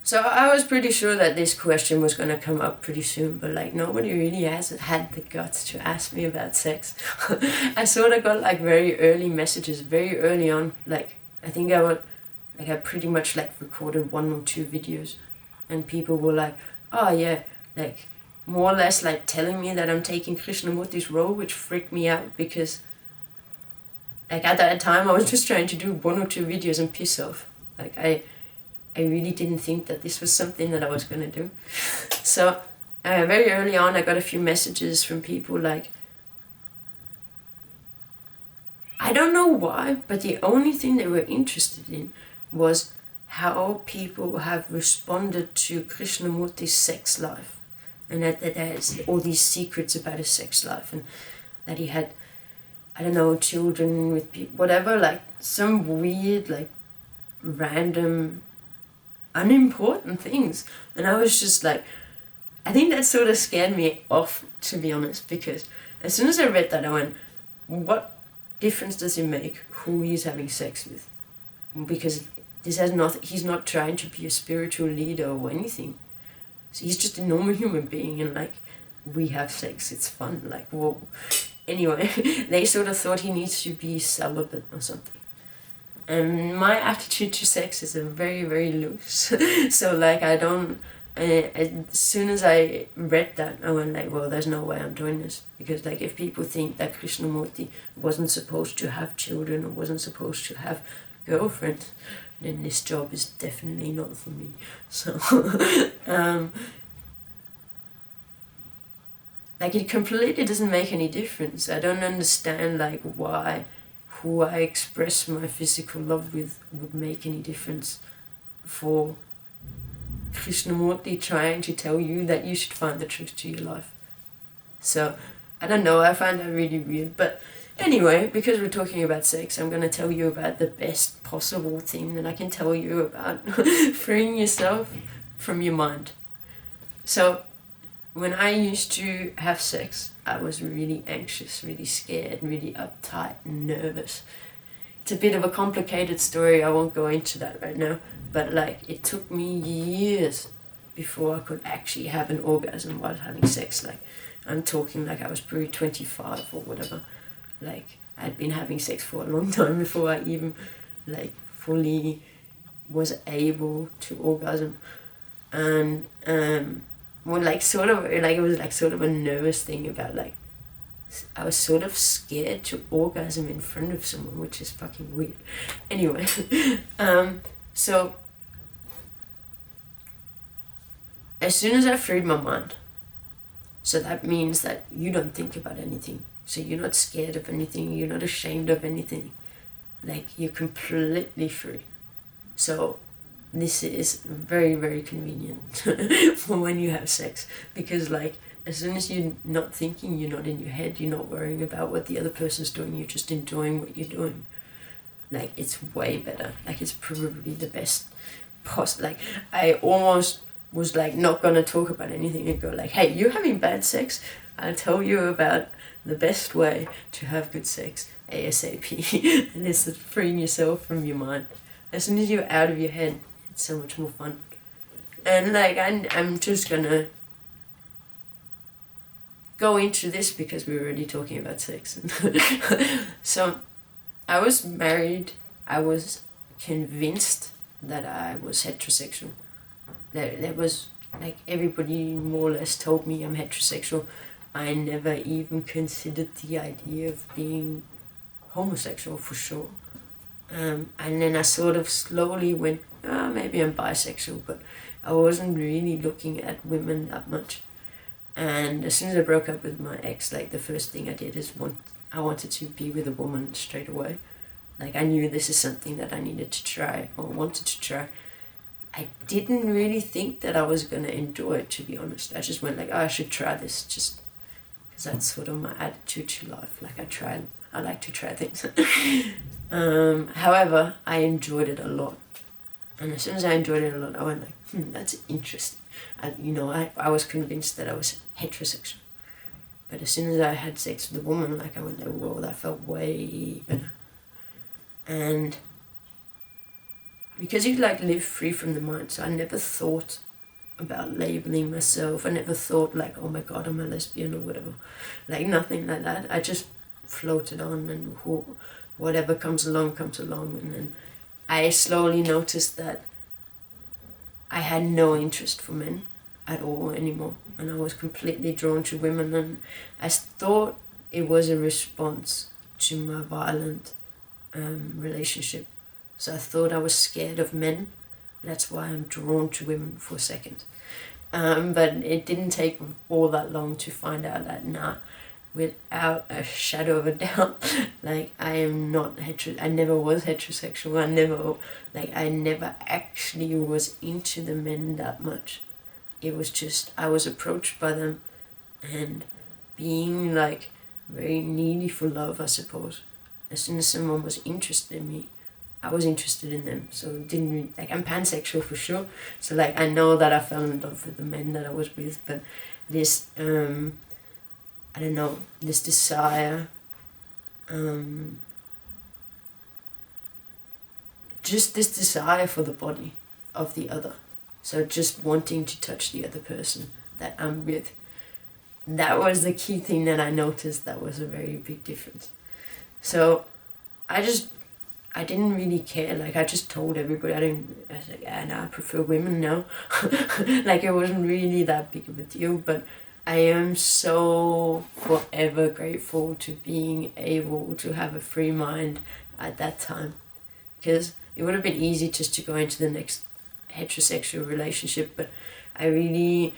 So I was pretty sure that this question was going to come up pretty soon, but like nobody really has had the guts to ask me about sex. I sort of got like very early messages, very early on. Like I think I pretty much like recorded 1 or 2 videos, and people were like, oh yeah, like more or less like telling me that I'm taking Krishnamurti's role, which freaked me out because like at that time I was just trying to do 1 or 2 videos and piss off. Like I really didn't think that this was something that I was going to do. So very early on I got a few messages from people like, I don't know why, but the only thing they were interested in was how people have responded to Krishnamurti's sex life, and that there's all these secrets about his sex life, and that he had, I don't know, children with people, whatever, like some weird, like random, unimportant things. And I was just like, I think that sort of scared me off, to be honest, because as soon as I read that, I went, what difference does it make who he's having sex with? Because this has not, he's not trying to be a spiritual leader or anything. So he's just a normal human being, and like, we have sex, it's fun, like, whoa. Anyway, they sort of thought he needs to be celibate or something. And my attitude to sex is very, very loose. So like I don't, as soon as I read that, I went like, well, there's no way I'm doing this. Because like if people think that Krishnamurti wasn't supposed to have children or wasn't supposed to have girlfriends, then this job is definitely not for me. So, like it completely doesn't make any difference. I don't understand like why who I express my physical love with would make any difference for Krishnamurti trying to tell you that you should find the truth to your life. So, I don't know, I find that really weird. But anyway, because we're talking about sex, I'm going to tell you about the best possible thing that I can tell you about freeing yourself from your mind. So, when I used to have sex, I was really anxious, really scared, really uptight and nervous. It's a bit of a complicated story, I won't go into that right now, but like it took me years before I could actually have an orgasm while having sex. Like I'm talking like I was probably 25 or whatever. Like I'd been having sex for a long time before I even like fully was able to orgasm. And well, like sort of like it was like sort of a nervous thing about like I was sort of scared to orgasm in front of someone, which is fucking weird. Anyway, so as soon as I freed my mind, so that means that you don't think about anything. So you're not scared of anything, you're not ashamed of anything. Like you're completely free. So this is very, very convenient for when you have sex, because like as soon as you're not thinking, you're not in your head, you're not worrying about what the other person's doing, you're just enjoying what you're doing. Like it's way better. Like it's probably the best like I almost was like not gonna talk about anything and go like, hey, you're having bad sex, I'll tell you about the best way to have good sex ASAP. And it's freeing yourself from your mind. As soon as you're out of your head, it's so much more fun. And like I'm just gonna go into this because we were already talking about sex. So I was married, I was convinced that I was heterosexual. There was like everybody more or less told me I'm heterosexual. I never even considered the idea of being homosexual for sure. And then I sort of slowly went, maybe I'm bisexual, but I wasn't really looking at women that much. And as soon as I broke up with my ex, like the first thing I did is I wanted to be with a woman straight away. Like I knew this is something that I needed to try or wanted to try. I didn't really think that I was going to enjoy it, to be honest. I just went like, I should try this just because that's sort of my attitude to life. Like I like to try things. However, I enjoyed it a lot. And as soon as I enjoyed it a lot, I went like, that's interesting. I was convinced that I was heterosexual. But as soon as I had sex with a woman, like I went like, whoa, that felt way better. And because you like live free from the mind. So I never thought about labeling myself. I never thought like, oh my god, I'm a lesbian or whatever. Like nothing like that. I just floated on, and whatever comes along. And then I slowly noticed that I had no interest for men at all anymore, and I was completely drawn to women, and I thought it was a response to my violent relationship. So I thought I was scared of men. That's why I'm drawn to women for a second. But it didn't take all that long to find out that without a shadow of a doubt, like I am not I never was heterosexual. I never actually was into the men that much. It was just, I was approached by them, and being like very needy for love, I suppose. As soon as someone was interested in me, I was interested in them. So it didn't really, like, I'm pansexual for sure. So like I know that I fell in love with the men that I was with, but this I don't know, this desire, just this desire for the body of the other. So just wanting to touch the other person that I'm with. That was the key thing that I noticed. That was a very big difference. So I didn't really care. Like I just told everybody. I was like, yeah, no, I prefer women now. Like it wasn't really that big of a deal, but I am so forever grateful to being able to have a free mind at that time, because it would have been easy just to go into the next heterosexual relationship, but I really,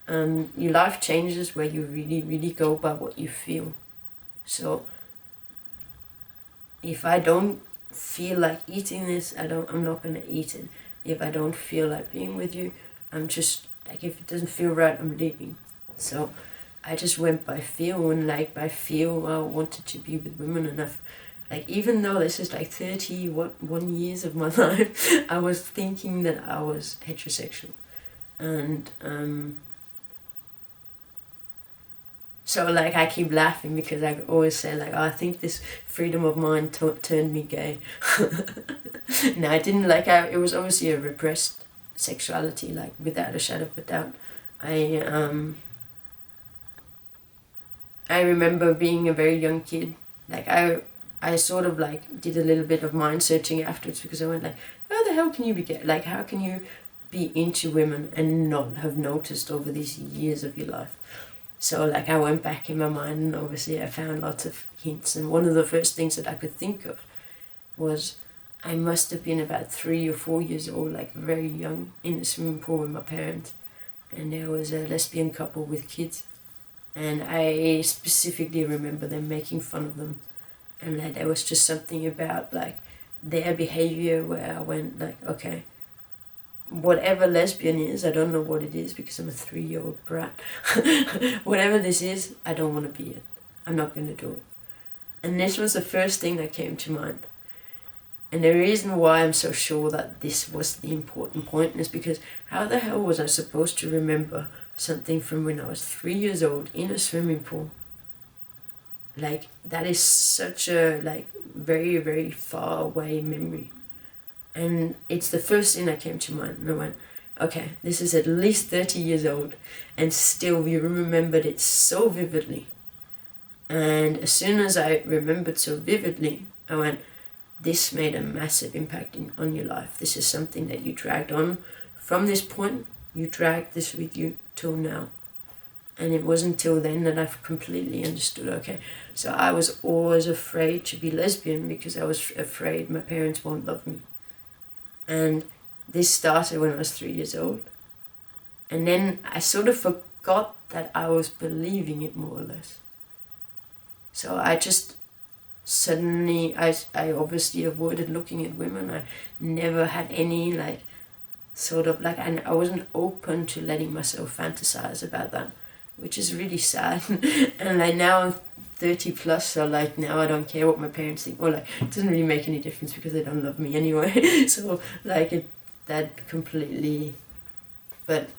your life changes where you really, really go by what you feel. So if I don't feel like eating this, I'm not gonna eat it. If I don't feel like being with you, I'm just like, if it doesn't feel right, I'm leaving. So I just went by feel, and like by feel I wanted to be with women enough. Like even though this is like 31 years of my life, I was thinking that I was heterosexual. And so like I keep laughing because I always say like, oh, I think this freedom of mind turned me gay. No, I didn't. Like it was obviously a repressed sexuality, like without a shadow of a doubt. I remember being a very young kid. Like I sort of like did a little bit of mind searching afterwards, because I went like, how the hell can you be gay? Like how can you be into women and not have noticed over these years of your life? So like I went back in my mind, and obviously I found lots of hints, and one of the first things that I could think of was I must have been about 3 or 4 years old, like very young, in a swimming pool with my parents, and there was a lesbian couple with kids, and I specifically remember them making fun of them, and that there was just something about like their behavior where I went like, okay, whatever lesbian is, I don't know what it is because I'm a 3-year-old brat. Whatever this is, I don't want to be it. I'm not going to do it. And this was the first thing that came to mind. And the reason why I'm so sure that this was the important point is because how the hell was I supposed to remember something from when I was 3 years old in a swimming pool? Like, that is such a, like, very, very far away memory. And it's the first thing that came to mind. And I went, okay, this is at least 30 years old, and still you remembered it so vividly. And as soon as I remembered so vividly, I went, this made a massive impact on your life. This is something that you dragged on from this point. You dragged this with you till now. And it wasn't until then that I've completely understood, okay, so I was always afraid to be lesbian because I was afraid my parents won't love me. And this started when I was 3 years old. And then I sort of forgot that I was believing it more or less. So I just suddenly, I obviously avoided looking at women. I never had any like, sort of like, I wasn't open to letting myself fantasize about that, which is really sad. And like now I'm 30 plus, so like now I don't care what my parents think, or like it doesn't really make any difference because they don't love me anyway. So like that completely, but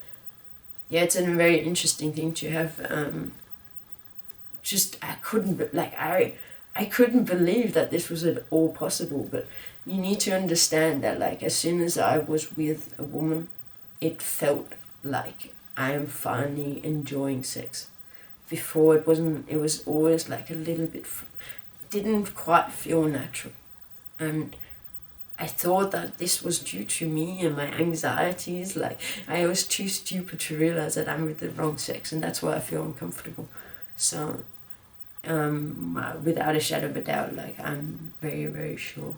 yeah, it's a very interesting thing to have. Just I couldn't, like I couldn't believe that this was at all possible. But you need to understand that, like, as soon as I was with a woman, it felt like I am finally enjoying sex. Before it wasn't, it was always like a little bit, didn't quite feel natural. And I thought that this was due to me and my anxieties. Like, I was too stupid to realize that I'm with the wrong sex, and that's why I feel uncomfortable. So, without a shadow of a doubt, like, I'm very, very sure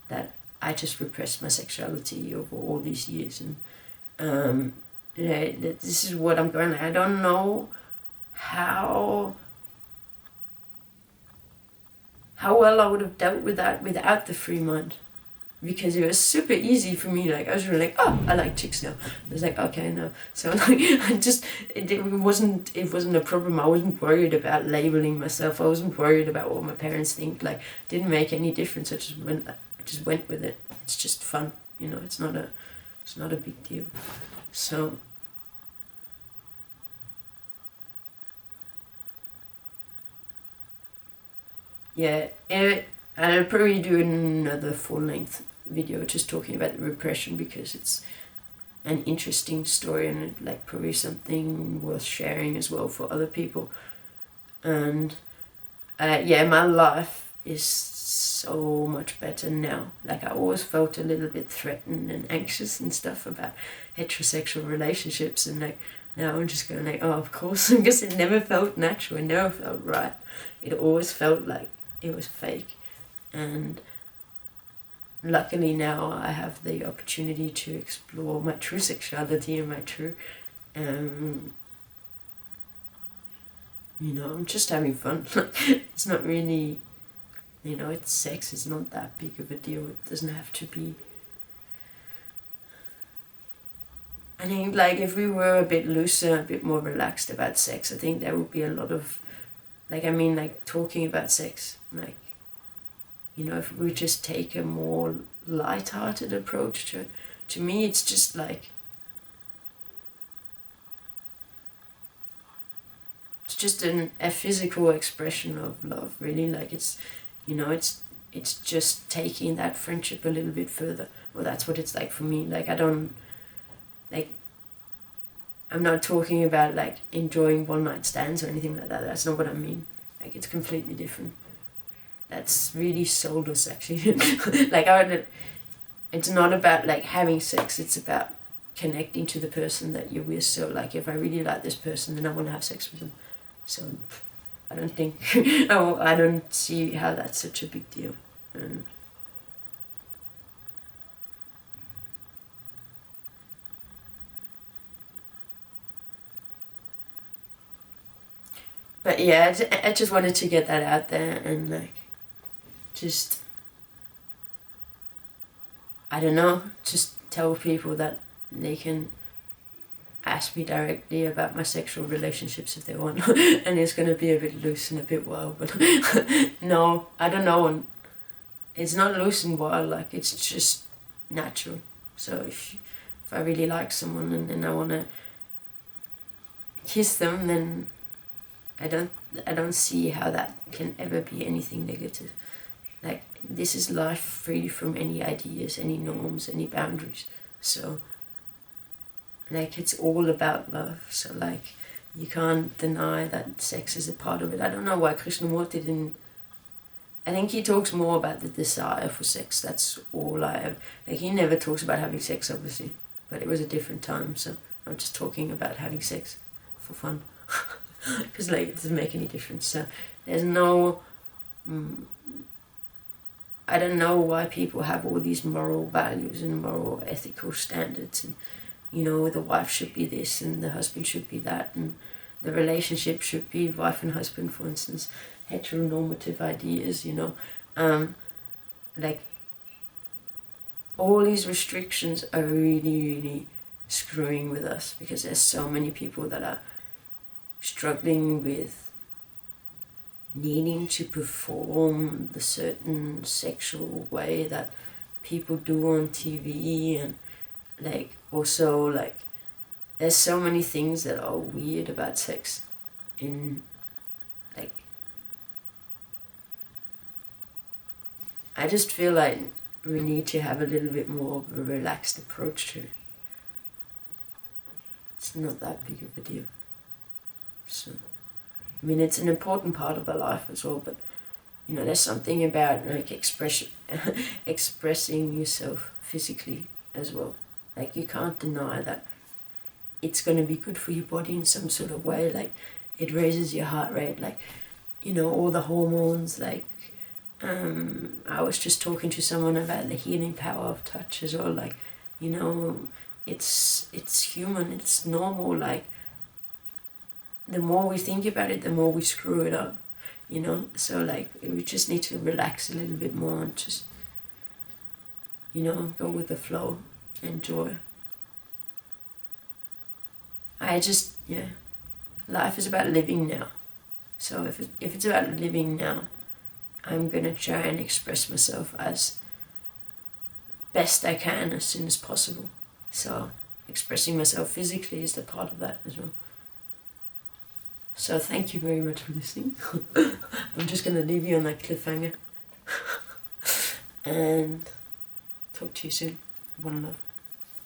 that I just repressed my sexuality over all these years. And this is what I'm going, like, I don't know how well I would have dealt with that without the free mind, because it was super easy for me. Like, I was really like, oh, I like chicks now. I was like, okay, no. So like, it wasn't a problem. I wasn't worried about labeling myself. I wasn't worried about what my parents think. Like, it didn't make any difference. I just went with it. It's just fun, you know. It's not a big deal. So. Yeah, I'll probably do another full-length video just talking about the repression, because it's an interesting story, and it, like, probably something worth sharing as well for other people. And yeah, my life is so much better now. Like, I always felt a little bit threatened and anxious and stuff about heterosexual relationships, and like, now I'm just going like, oh, of course, because it never felt natural, it never felt right. It always felt like it was fake. And luckily now I have the opportunity to explore my true sexuality and my true, you know, I'm just having fun. It's not really, you know, it's sex, it's not that big of a deal. It doesn't have to be. I think, like, if we were a bit looser, a bit more relaxed about sex, I think there would be a lot of, like, I mean, like, talking about sex, like, you know, if we just take a more light-hearted approach to it. To me, it's just like, it's just a physical expression of love, really. Like, it's, you know, it's just taking that friendship a little bit further. Well, that's what it's like for me. Like, I don't, like, I'm not talking about, like, enjoying one-night stands or anything like that. That's not what I mean. Like, it's completely different. That's really soulless, actually. Like, it's not about, like, having sex. It's about connecting to the person that you're with. So, like, if I really like this person, then I want to have sex with them. So, I don't think, I don't see how that's such a big deal. But yeah, I just wanted to get that out there, and, like, just, I don't know, just tell people that they can ask me directly about my sexual relationships if they want. And it's going to be a bit loose and a bit wild, but no, I don't know, and it's not loose and wild, like, it's just natural. So if I really like someone and then I want to kiss them, then I don't see how that can ever be anything negative. Like, this is life free from any ideas, any norms, any boundaries. So, like, it's all about love. So, like, you can't deny that sex is a part of it. I don't know why Krishnamurti didn't. I think he talks more about the desire for sex. That's all like, he never talks about having sex, obviously. But it was a different time, so I'm just talking about having sex for fun. Because, like, it doesn't make any difference. So, there's no. I don't know why people have all these moral values and moral ethical standards, and, you know, the wife should be this and the husband should be that, and the relationship should be wife and husband, for instance, heteronormative ideas, you know. Like, all these restrictions are really, really screwing with us, because there's so many people that are struggling with needing to perform the certain sexual way that people do on TV, and, like, also, like, there's so many things that are weird about sex in, like, I just feel like we need to have a little bit more of a relaxed approach to it. It's not that big of a deal. So, I mean, it's an important part of our life as well, but you know, there's something about like expressing yourself physically as well. Like, you can't deny that it's going to be good for your body in some sort of way. Like, it raises your heart rate, like, you know, all the hormones. Like, I was just talking to someone about the healing power of touch as well. Like, you know, it's human, it's normal. Like, the more we think about it, the more we screw it up, you know. So like, we just need to relax a little bit more and just, you know, go with the flow, enjoy. Life is about living now. So if it's about living now, I'm gonna try and express myself as best I can as soon as possible. So expressing myself physically is the part of that as well. So thank you very much for listening. I'm just gonna leave you on that cliffhanger. And talk to you soon. One love.